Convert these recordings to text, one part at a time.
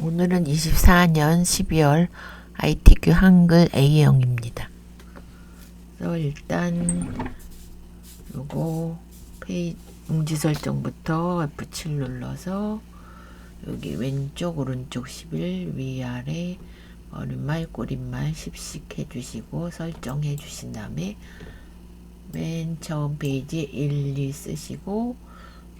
오늘은 24년 12월 ITQ 한글 A형입니다. 그래서 일단 요거 음지 설정부터 F7 눌러서 여기 왼쪽 오른쪽 11 위아래 머릿말 꼬릿말 10씩 해주시고 설정해 주신 다음에 맨 처음 페이지 1, 2 쓰시고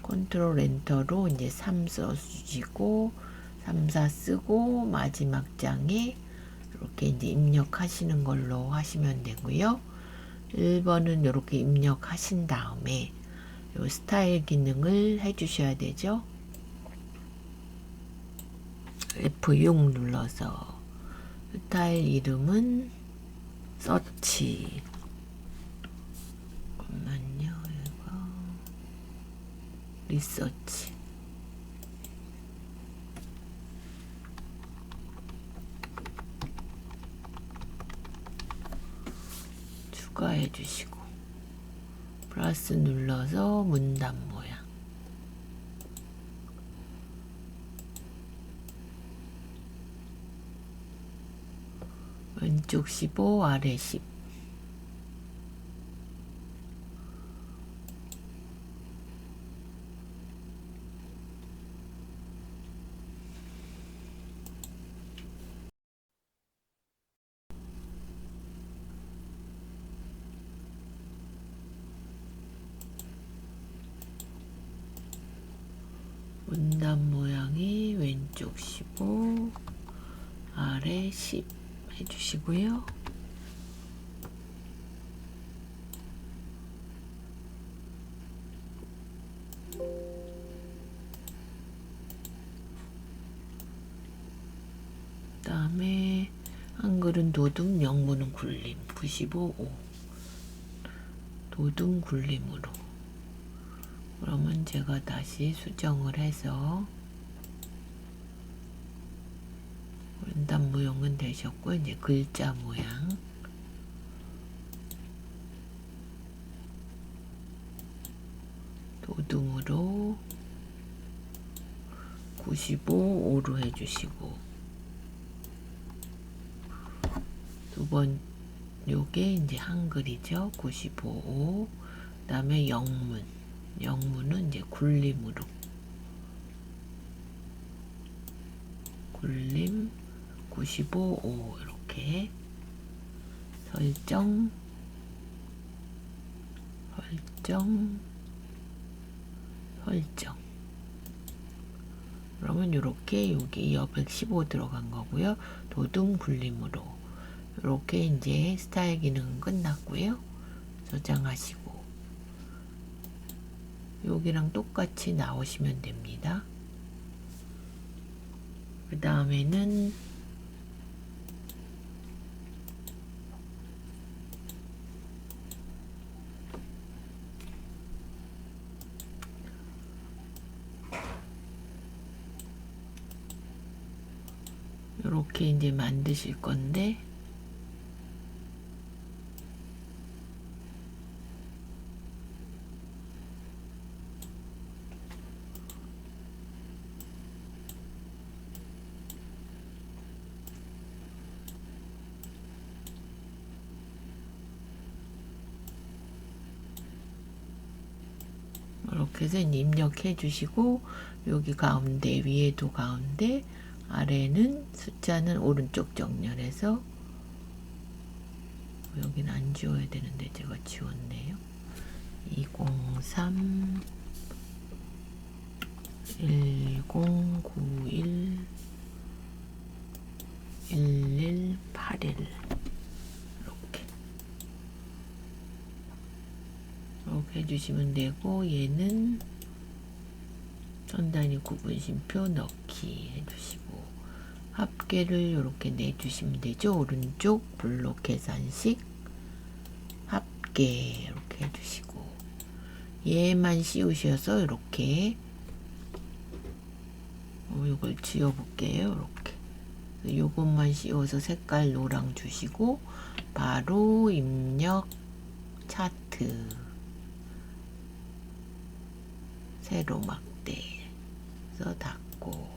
컨트롤 엔터로 이제 3 써주시고 3, 4 쓰고 마지막 장에 이렇게 이제 입력하시는 걸로 하시면 되고요. 1번은 이렇게 입력하신 다음에 요 스타일 기능을 해주셔야 되죠. F6 눌러서 스타일 이름은 서치. 잠깐만요. 이거 리서치. 추가해 주시고 플러스 눌러서 문단 모양. 왼쪽 15 아래 10. 문단 모양이 왼쪽 15 아래 10 해주시고요. 그 다음에 한글은 도둠, 영문은 굴림 95, 5 도둠 굴림으로. 그러면 제가 다시 수정을 해서 문단 모양은 되셨고 이제 글자 모양 도둠으로 95, 5로 해주시고 두 번 요게 이제 한글이죠. 95, 5. 그 다음에 영문은 이제 굴림으로 굴림 95, 5 이렇게 설정 그러면 요렇게 여기 115 들어간 거고요. 도둠 굴림으로 이렇게 이제 스타일 기능은 끝났고요. 저장하시고 여기랑 똑같이 나오시면 됩니다. 그 다음에는 이렇게 이제 만드실 건데 이렇게 해서 입력해 주시고 여기 가운데 위에도 가운데 아래는 숫자는 오른쪽 정렬해서 여기는 안 지워야 되는데 제가 지웠네요. 203 1091 1181 이렇게 해주시면 되고 얘는 선단위 구분심표 넣기 해주시고 합계를 이렇게 내주시면 되죠. 오른쪽 블록 계산식 합계 이렇게 해주시고 얘만 씌우셔서 이렇게 이걸 지워볼게요. 이렇게 요것만 씌워서 색깔 노랑 주시고 바로 입력 차트 세로 막대 해서 닫고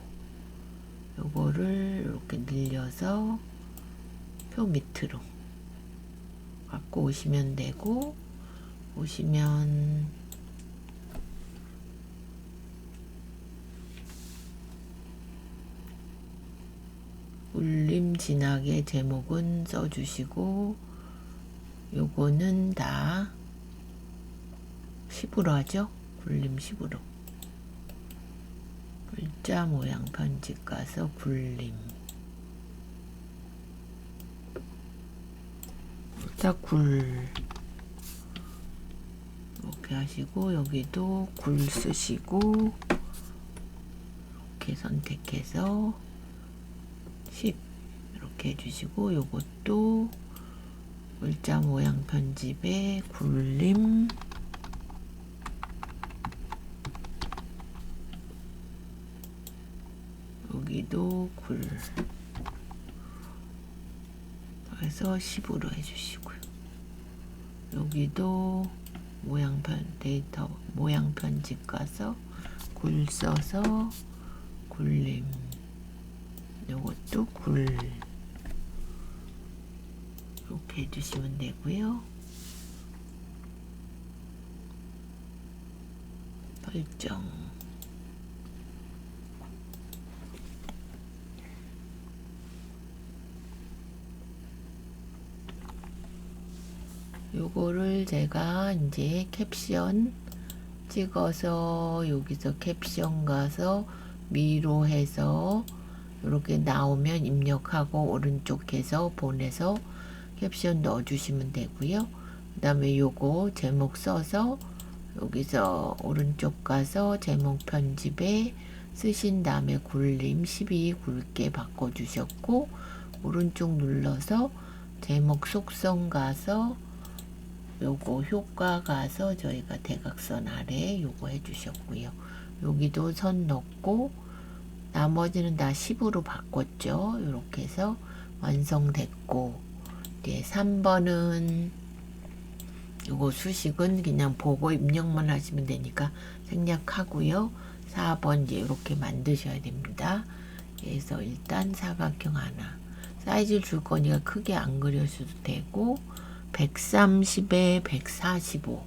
요거를 이렇게 늘려서 표 밑으로 갖고 오시면 되고, 오시면 울림 진하게 제목은 써주시고, 요거는 다 10으로 하죠. 굴림 10으로. 글자 모양 편집 가서 굴림. 자, 굴. 이렇게 하시고, 여기도 굴 쓰시고, 이렇게 선택해서 10 이렇게 해주시고, 요것도 글자 모양 편집에 굴림, 여기도 굴, 그래서 10으로 해주시고요. 여기도 데이터 모양 편집 가서 굴 써서 굴림, 요것도 굴, 이렇게 해주시면 되고요. 설정. 요거를 제가 이제 캡션 찍어서 여기서 캡션 가서 미로 해서 이렇게 나오면 입력하고 오른쪽 해서 보내서 캡션 넣어주시면 되고요. 그 다음에 요거 제목 써서 여기서 오른쪽 가서 제목 편집에 쓰신 다음에 굴림 12 굵게 바꿔주셨고, 오른쪽 눌러서 제목 속성 가서 요거 효과 가서 저희가 대각선 아래 요거 해주셨고요. 여기도 선 넣고 나머지는 다 10으로 바꿨죠. 이렇게 해서 완성됐고, 이제 3번은 요거 수식은 그냥 보고 입력만 하시면 되니까 생략하고요. 4번 이제 이렇게 만드셔야 됩니다. 그래서 일단 사각형 하나, 사이즈를 줄 거니까 크게 안 그려셔도 되고, 130에 145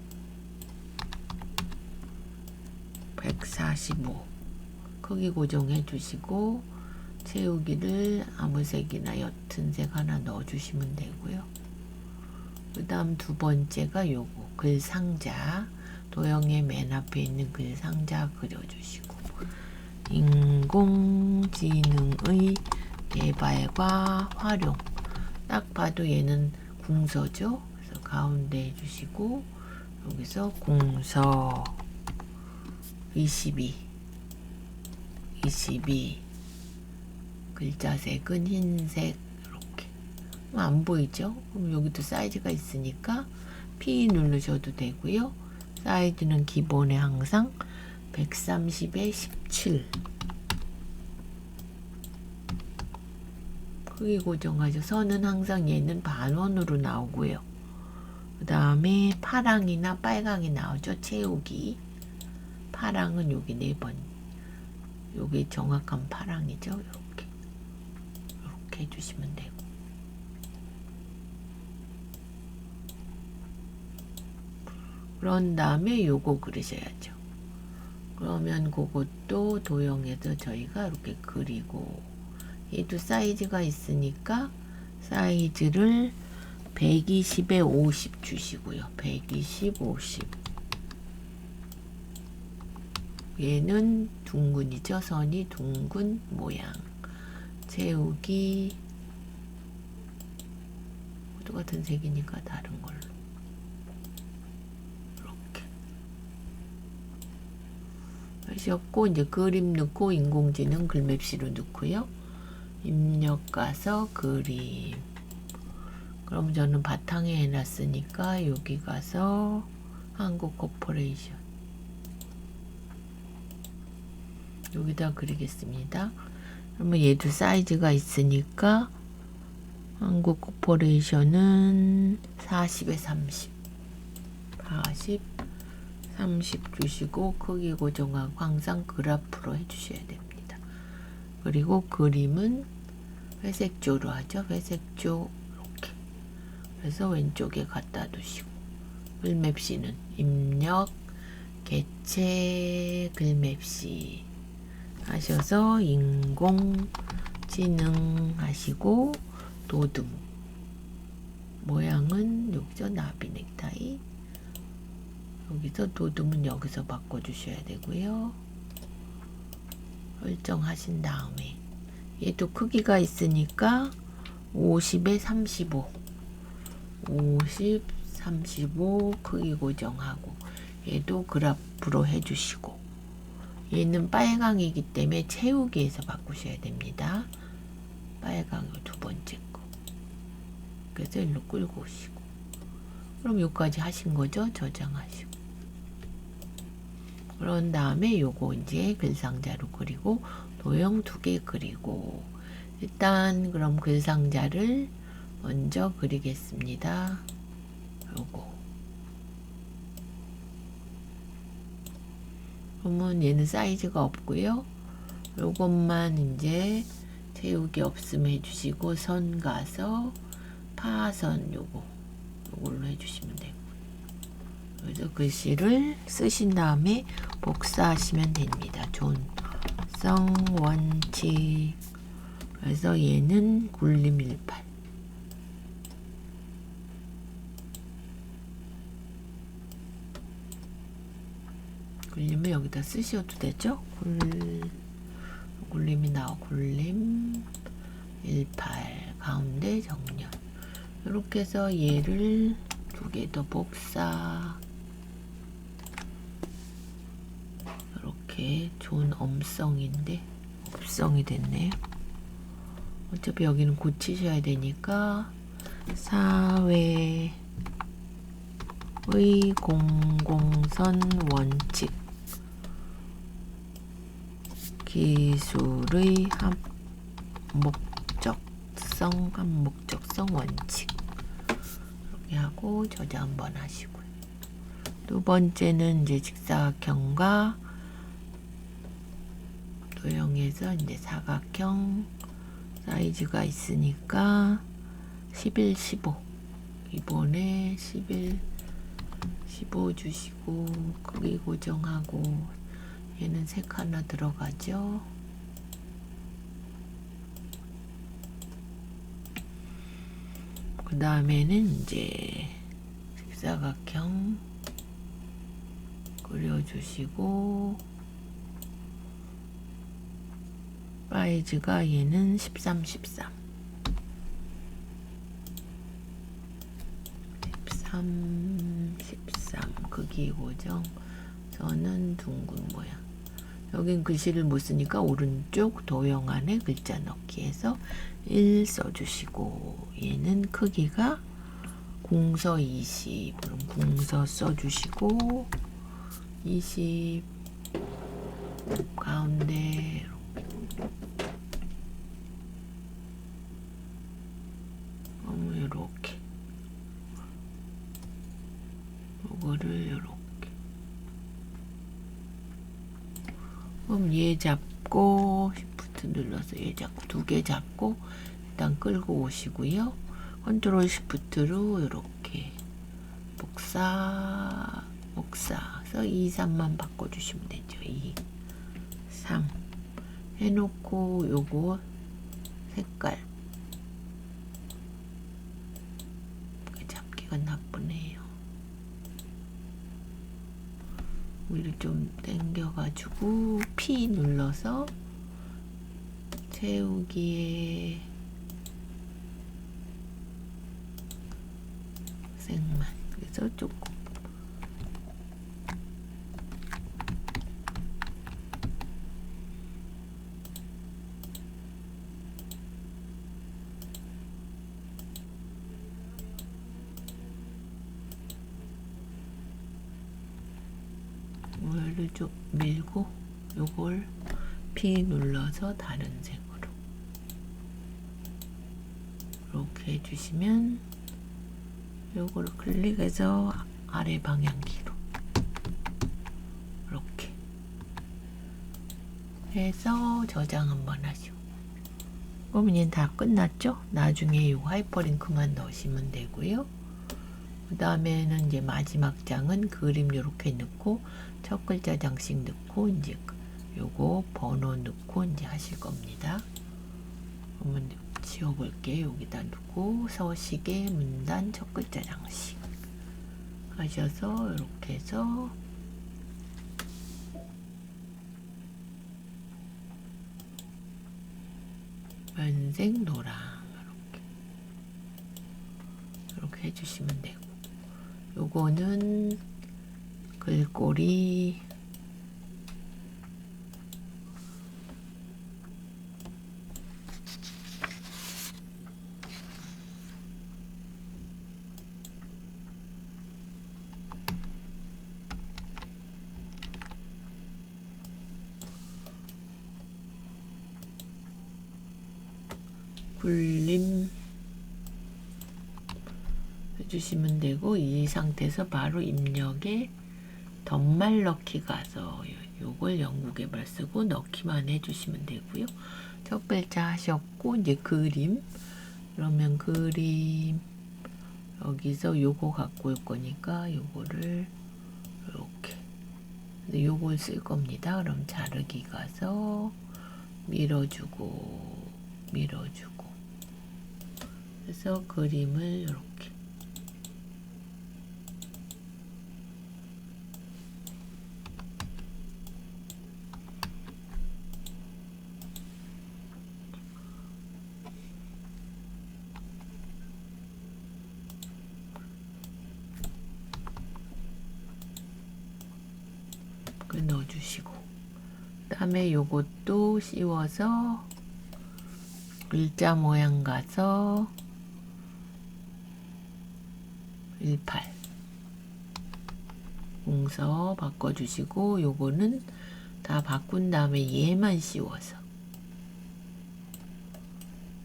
크기 고정해 주시고, 채우기를 아무 색이나 옅은 색 하나 넣어 주시면 되고요. 그 다음 두 번째가 요거 글 상자, 도형의 맨 앞에 있는 글 상자 그려주시고, 인공지능의 개발과 활용, 딱 봐도 얘는 궁서죠. 그래서 가운데 해주시고, 여기서 궁서 22 글자 색은 흰색, 이렇게 안 보이죠? 그럼 여기도 사이즈가 있으니까 P 누르셔도 되고요. 사이즈는 기본에 항상 130에 17 크기 고정하죠. 선은 항상 얘는 반원으로 나오고요. 그 다음에 파랑이나 빨강이 나오죠. 채우기. 파랑은 여기 4번. 여기 정확한 파랑이죠. 이렇게 해주시면 되고. 그런 다음에 요거 그리셔야죠. 그러면 그것도 도형에서 저희가 이렇게 그리고, 얘도 사이즈가 있으니까 사이즈를 120에 50 주시고요. 120, 50. 얘는 둥근이죠. 선이 둥근 모양. 채우기. 똑같은 색이니까 다른 걸로. 이렇게. 하셨고, 이제 그림 넣고 인공지능 글맵시로 넣고요. 입력 가서 그림. 그럼 저는 바탕에 해놨으니까 여기 가서 한국 코퍼레이션 여기다 그리겠습니다. 그러면 얘도 사이즈가 있으니까 한국 코퍼레이션은 40에 30 주시고, 크기 고정하고 항상 그래프로 해주셔야 됩니다. 그리고 그림은 회색조로 하죠. 회색조 이렇게. 그래서 왼쪽에 갖다 두시고 글맵시는 입력 개체 글맵시 하셔서 인공지능 하시고 도둠 모양은 여기서 나비 넥타이 여기서 도둠은 여기서 바꿔주셔야 되고요. 설정하신 다음에 얘도 크기가 있으니까 50에 35 50, 35 크기 고정하고 얘도 그래프로 해주시고 얘는 빨강이기 때문에 채우기에서 바꾸셔야 됩니다. 빨강 두 번째 거. 그래서 일로 끌고 오시고 그럼 여기까지 하신 거죠. 저장하시고 그런 다음에 요거 이제 글상자로 그리고 도형 2개 그리고 일단 그럼 글상자를 먼저 그리겠습니다. 요거 그러면 얘는 사이즈가 없고요. 요것만 이제 채우기 없음 해주시고 선 가서 파선 요걸로 해주시면 되고 그래서 글씨를 쓰신 다음에 복사하시면 됩니다. 존성 원칙 그래서 얘는 굴림 18 굴림을 여기다 쓰셔도 되죠. 굴림이 나오고 굴림 18 가운데 정렬 이렇게 해서 얘를 2개 더 복사 이렇게 좋은 엄성인데 업성이 됐네요. 어차피 여기는 고치셔야 되니까 사회의 공공선 원칙 기술의 함목적성 원칙 이렇게 하고 저장 한번 하시고요. 두 번째는 이제 직사각형과 도형에서 이제 사각형 사이즈가 있으니까 11, 15 이번에 11, 15 주시고 크기 고정하고 얘는 색 하나 들어가죠. 그 다음에는 이제 직사각형 그려주시고 사이즈가 얘는 13, 13 크기 고정 저는 둥근 모양 여긴 글씨를 못 쓰니까 오른쪽 도형 안에 글자 넣기 해서 1 써주시고 얘는 크기가 공서 20 그럼 공서 써주시고 20 가운데 이렇게 요거를 이렇게 그럼 얘 잡고 Shift 눌러서 얘 잡고 2개 잡고 일단 끌고 오시고요. 컨트롤 Shift로 이렇게 복사해서 2, 3만 바꿔주시면 되죠. 2, 3 해놓고 요거 색깔 잡기가 나쁘네요. 위로 좀 당겨가지고 P 눌러서 채우기에 색만 그래서 조금 오일을 좀 밀고 요걸 P 눌러서 다른 색으로 이렇게 해주시면 요거를 클릭해서 아래 방향키로 이렇게 해서 저장 한번 하시고. 그러면 이제 다 끝났죠? 나중에 이 하이퍼링크만 넣으시면 되고요. 그 다음에는 이제 마지막 장은 그림 이렇게 넣고 첫 글자 장씩 넣고 이제 요거 번호 넣고 이제 하실 겁니다. 그러면 지워볼게요. 여기다 두고 서식의 문단 첫 글자 장씩 하셔서 이렇게 해서 연색 노랑 이렇게 해주시면 되고, 요거는 글꼴이 굴림 해주시면 되고, 이 상태에서 바로 입력에 덧말 넣기 가서 요걸 영국앱을 쓰고 넣기만 해주시면 되고요. 첫 글자 하셨고 이제 그림, 그러면 그림 여기서 요거 갖고 올 거니까 요거를 이렇게 요걸 쓸 겁니다. 그럼 자르기 가서 밀어주고 그래서 그림을 이렇게 넣어주시고, 그 다음에 요것도 씌워서 글자 모양 가서 18 공서 바꿔주시고, 요거는 다 바꾼 다음에 얘만 씌워서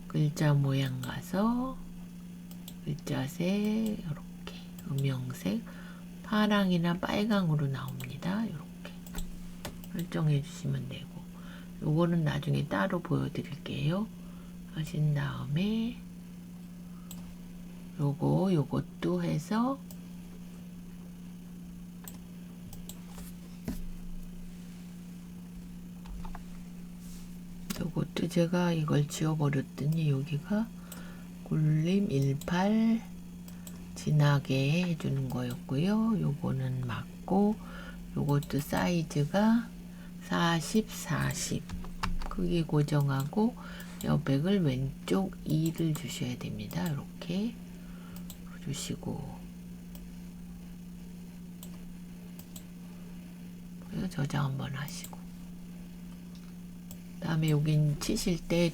글자 모양 가서 글자색 이렇게 음영색 파랑이나 빨강으로 나옵니다. 이렇게 설정해 주시면 되고, 요거는 나중에 따로 보여드릴게요. 하신 다음에 요것도 해서 요것도 제가 이걸 지워버렸더니 여기가 굴림 18 진하게 해주는 거였고요. 요거는 맞고, 요것도 사이즈가 40, 40 크기 고정하고 여백을 왼쪽 2를 주셔야 됩니다. 이렇게 주시고 저장 한번 하시고, 그 다음에 여긴 치실 때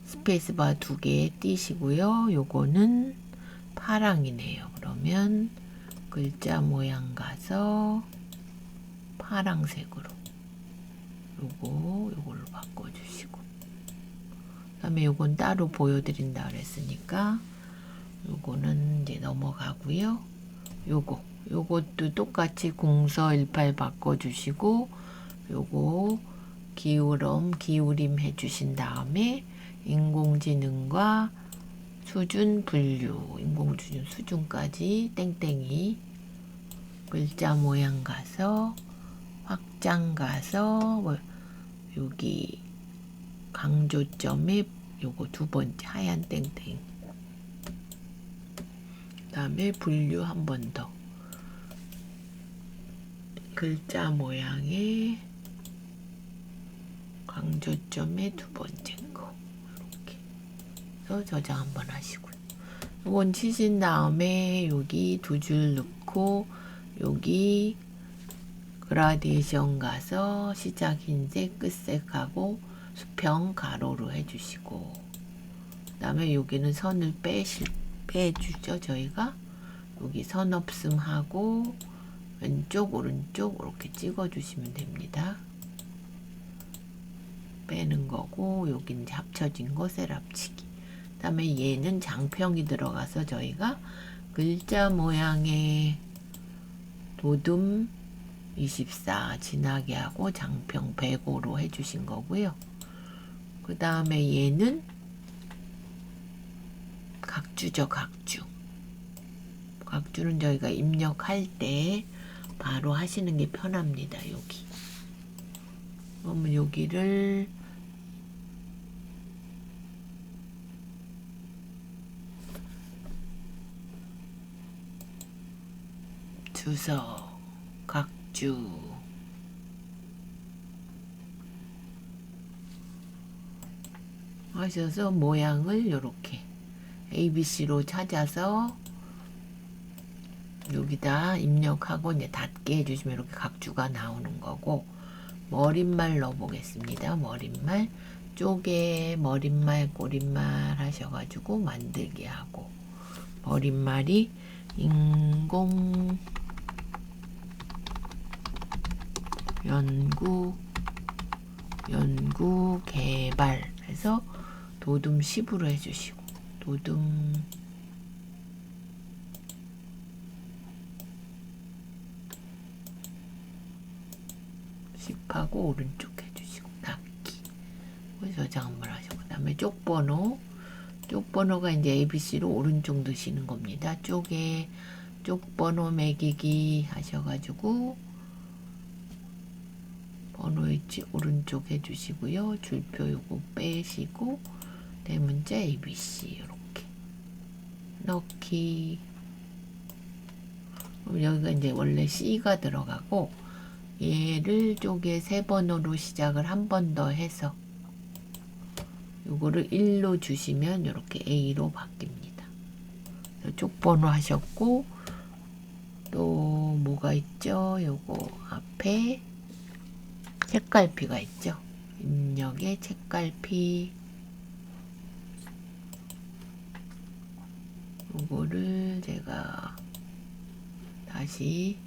스페이스바 2개 띄시고요. 요거는 파랑이네요. 그러면 글자 모양 가서 파랑색으로 요걸로 바꿔주시고, 그 다음에 요건 따로 보여드린다 그랬으니까 요거는 이제 넘어가고요. 요것도 똑같이 공서 18 바꿔주시고, 요거 기울임 해주신 다음에 인공지능과 수준 분류, 인공지능 수준까지 땡땡이 글자 모양 가서 확장 가서 여기 강조점에 요거 두 번째 하얀 땡땡, 그 다음에 분류 한 번 더 글자 모양에 강조점에 두 번째 거 이렇게 해서 저장 한번 하시고요. 이건 치신 다음에 여기 두 줄 넣고 여기 그라데이션 가서 시작 흰색 끝색하고 수평 가로로 해주시고, 그 다음에 여기는 선을 빼주죠. 저희가 여기 선 없음 하고 왼쪽 오른쪽 이렇게 찍어 주시면 됩니다. 빼는 거고, 여기 이제 합쳐진 거 셀 합치기. 그 다음에 얘는 장평이 들어가서 저희가 글자 모양의 도둠 24 진하게 하고 장평 105로 해주신 거고요. 그 다음에 얘는 각주죠, 각주. 각주는 저희가 입력할 때 바로 하시는 게 편합니다. 여기. 그러면 여기를 주소, 각주, 하셔서 모양을 이렇게 ABC로 찾아서 여기다 입력하고 이제 닫게 해주시면 이렇게 각주가 나오는 거고, 머릿말 넣어보겠습니다. 머릿말 쪼개 머릿말 꼬릿말 하셔가지고 만들게 하고, 머릿말이 인공 연구 개발 해서 도둠 10으로 해주시고, 도둠 10하고 오른쪽 해주시고 닫기. 저장 한번 하시고, 그 다음에 쪽번호가 이제 ABC로 오른쪽 넣으시는 겁니다. 쪽번호 매기기 하셔가지고 번호 위치 오른쪽 해주시고요. 줄표 요거 빼시고 대문자 ABC 이렇게 넣기. 그럼 여기가 이제 원래 C가 들어가고, 얘를 쪽에 3번으로 시작을 한 번 더 해서 요거를 1로 주시면 이렇게 A로 바뀝니다. 쪽번호 하셨고, 또 뭐가 있죠? 요거 앞에 책갈피가 있죠. 입력의 책갈피. 요거를 제가 다시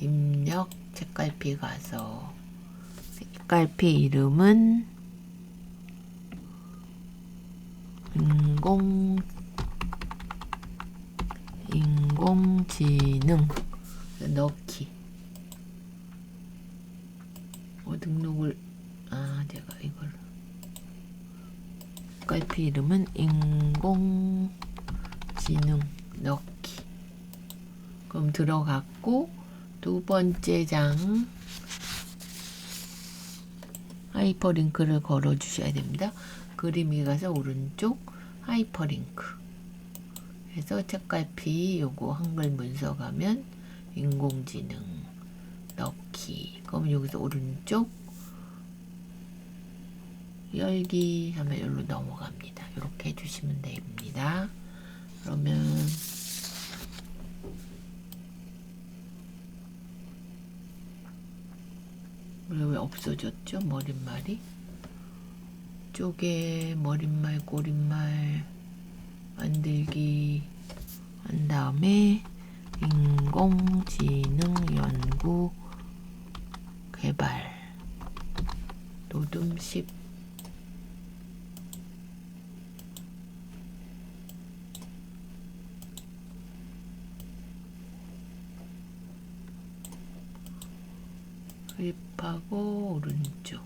입력 책갈피 가서, 책갈피 이름은 인공지능 넣기. 등록을 제가 이걸 책갈피 이름은 인공지능 넣기. 그럼 들어갔고, 두 번째 장 하이퍼링크를 걸어 주셔야 됩니다. 그림이 가서 오른쪽 하이퍼링크 해서 책갈피 요거 한글 문서 가면 인공지능 넣기. 그럼 여기서 오른쪽 열기 하면 여기로 넘어갑니다. 이렇게 해주시면 됩니다. 그러면 왜 없어졌죠? 머릿말이. 쪼개 머릿말 꼬릿말 만들기 한 다음에 인공지능 연구 개발 도둠 10. 흡입하고 오른쪽.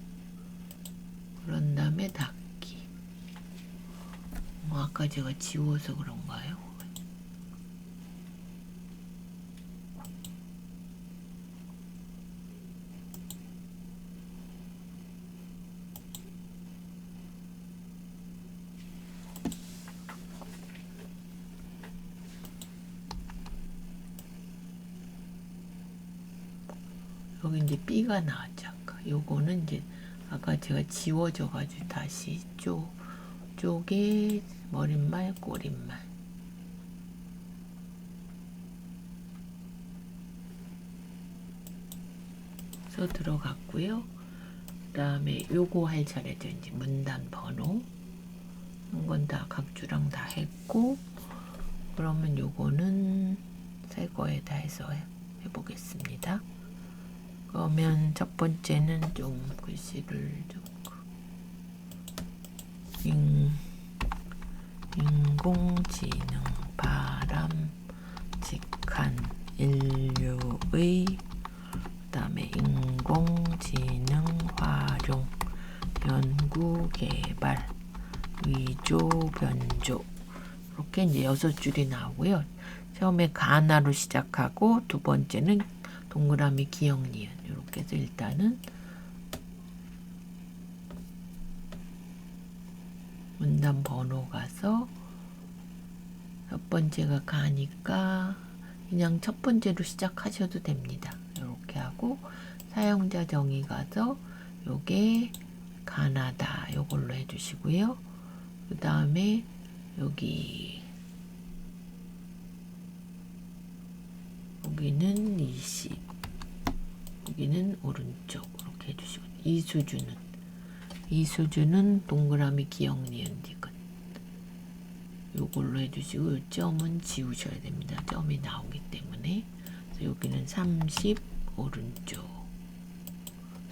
그런 다음에 닫기. 아까 제가 지워서 그런가요? 여기 이제 B가 나왔죠. 아까 요거는 이제 아까 제가 지워져 가지고 다시 쪼개 머릿말 꼬릿말 서 들어갔고요. 그 다음에 요거 할 차례죠. 이제 문단 번호 한 건 다 각주랑 다 했고, 그러면 요거는 새 거에다 해서 해보겠습니다. 그러면 첫 번째는 좀 글씨를 좀 인공지능 바람직한 인류의 인공지능 활용, 연구개발, 위조, 변조 이렇게 이제 6줄이 나오고요. 처음에 가나로 시작하고 두 번째는 동그라미 기역 니은 이렇게 해서 일단은 문단 번호 가서 첫 번째가 가니까 그냥 첫 번째로 시작하셔도 됩니다. 이렇게 하고 사용자 정의 가서 요게 가나다 요걸로 해주시고요. 그 다음에 여기는 20, 여기는 오른쪽 이렇게 해주시고 이 수준은 동그라미 기역 니은 디귿 요걸로 해주시고 요 점은 지우셔야 됩니다. 점이 나오기 때문에. 그래서 여기는 30 오른쪽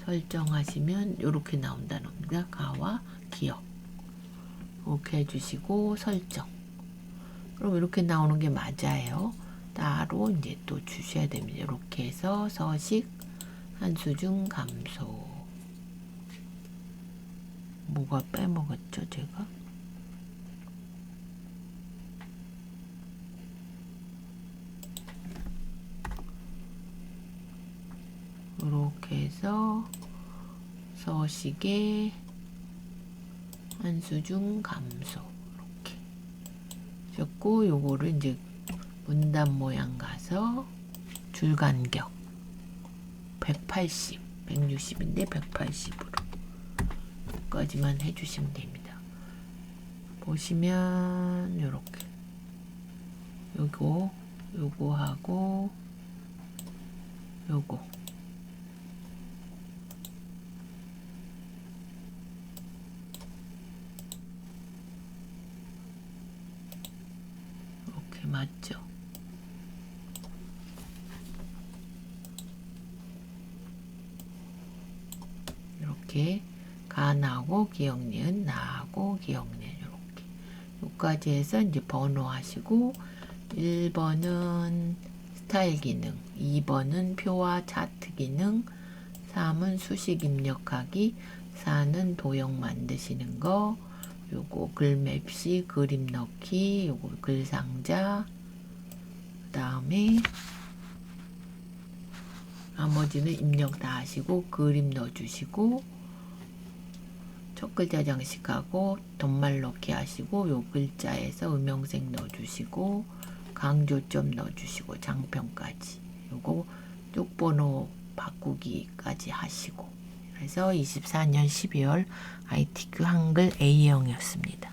설정하시면 이렇게 나온다는 겁니다. 가와 기역 이렇게 해주시고 설정. 그럼 이렇게 나오는 게 맞아요. 따로 이제 또 주셔야 됩니다. 이렇게 해서 서식 한수중 감소. 뭐가 빼먹었죠, 제가? 이렇게 해서 서식의 한수중 감소 이렇게 적고 요거를 이제 문단 모양 가서 줄 간격 180, 160인데 180으로 까지만 해주시면 됩니다. 보시면 요렇게 요거하고 요거 이렇게 맞죠? 이렇게 가 나오고 기역 니은 나하고 기역 니은 이렇게 여기까지 해서 이제 번호 하시고 1번은 스타일 기능, 2번은 표와 차트 기능, 3은 수식 입력하기, 4는 도형 만드시는 거, 요거 글맵시 그림 넣기, 요거 글상자, 그 다음에 나머지는 입력 다 하시고 그림 넣어주시고 첫 글자 장식하고 덧말 넣기 하시고 요 글자에서 음영색 넣어주시고 강조점 넣어주시고 장편까지 요거 쪽번호 바꾸기까지 하시고 그래서 24년 12월 ITQ 한글 A형이었습니다.